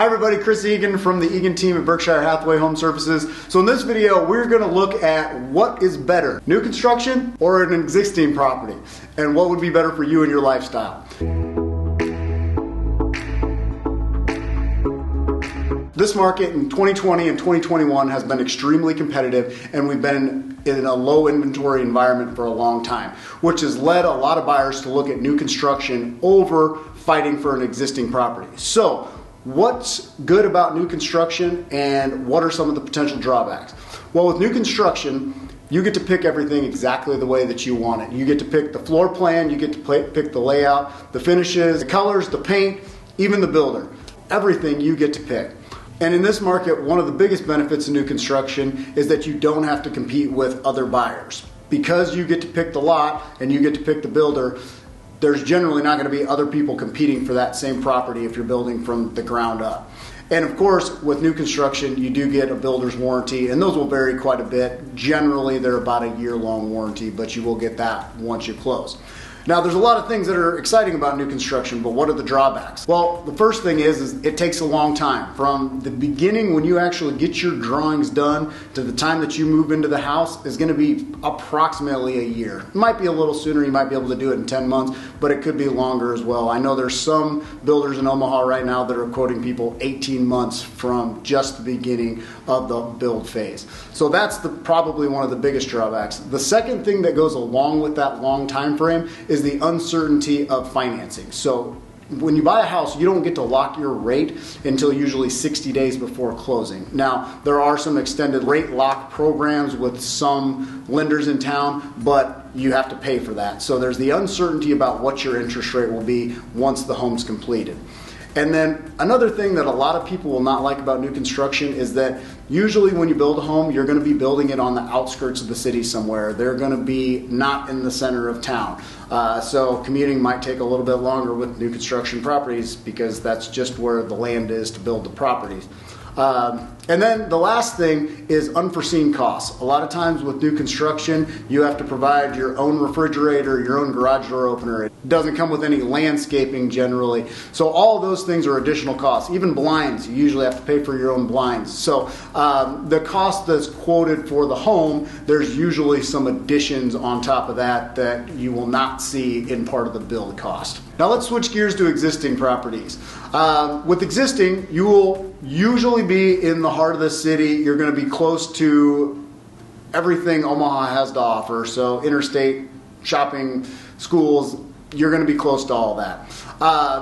Hi everybody, Chris Egan from the Egan team at Berkshire Hathaway Home Services. So in this video, we're going to look at what is better, new construction or an existing property, and what would be better for you and your lifestyle. This market in 2020 and 2021 has been extremely competitive, and we've been in a low inventory environment for a long time, which has led a lot of buyers to look at new construction over fighting for an existing property. So what's good about new construction and what are some of the potential drawbacks? Well, with new construction, you get to pick everything exactly the way that you want it. You get to pick the floor plan, you get to pick the layout, the finishes, the colors, the paint, even the builder. Everything you get to pick. And in this market, one of the biggest benefits of new construction is that you don't have to compete with other buyers. Because you get to pick the lot and you get to pick the builder, there's generally not going to be other people competing for that same property if you're building from the ground up. And of course, with new construction, you do get a builder's warranty, and those will vary quite a bit. Generally, they're about a year-long warranty, but you will get that once you close. Now, there's a lot of things that are exciting about new construction, but what are the drawbacks? Well, the first thing is it takes a long time. From the beginning, when you actually get your drawings done, to the time that you move into the house is going to be approximately a year. It might be a little sooner, you might be able to do it in 10 months, but it could be longer as well. I know there's some builders in Omaha right now that are quoting people 18 months from just the beginning of the build phase. So that's probably one of the biggest drawbacks. The second thing that goes along with that long time frame is the uncertainty of financing. So when you buy a house, you don't get to lock your rate until usually 60 days before closing. Now, there are some extended rate lock programs with some lenders in town, but you have to pay for that. So there's the uncertainty about what your interest rate will be once the home's completed. And then another thing that a lot of people will not like about new construction is that usually when you build a home, you're going to be building it on the outskirts of the city somewhere. They're going to be not in the center of town. So commuting might take a little bit longer with new construction properties because that's just where the land is to build the properties. And then the last thing is unforeseen costs. A lot of times with new construction, you have to provide your own refrigerator, your own garage door opener. It doesn't come with any landscaping generally. So all of those things are additional costs. Even blinds, you usually have to pay for your own blinds. So the cost that's quoted for the home, there's usually some additions on top of that that you will not see in part of the build cost. Now let's switch gears to existing properties. With existing, you will usually be in the heart of the city. You're going to be close to everything Omaha has to offer. So interstate, shopping, schools, you're going to be close to all that.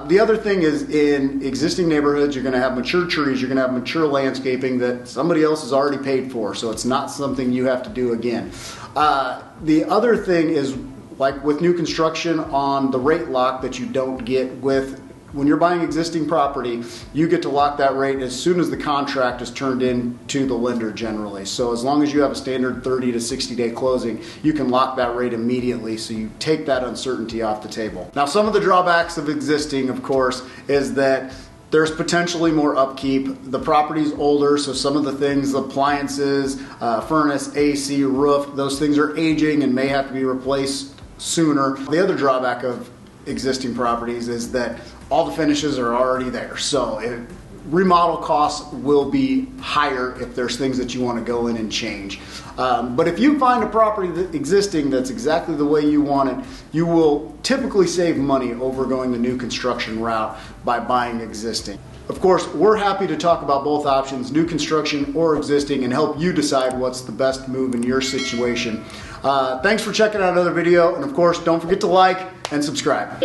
The other thing is in existing neighborhoods, you're going to have mature trees, you're going to have mature landscaping that somebody else has already paid for. So it's not something you have to do again. The other thing is, like with new construction, on the rate lock that you don't get with when you're buying existing property, you get to lock that rate as soon as the contract is turned in to the lender generally. So as long as you have a standard 30 to 60 day closing, you can lock that rate immediately, so you take that uncertainty off the table. Now, some of the drawbacks of existing, of course, is that there's potentially more upkeep. The property's older, so some of the things, appliances, furnace, AC, roof, those things are aging and may have to be replaced sooner. The other drawback of existing properties is that all the finishes are already there. So remodel costs will be higher if there's things that you want to go in and change. But if you find a property existing that's exactly the way you want it, you will typically save money over going the new construction route by buying existing. Of course, we're happy to talk about both options, new construction or existing, and help you decide what's the best move in your situation. Thanks for checking out another video, and of course, don't forget to like and subscribe.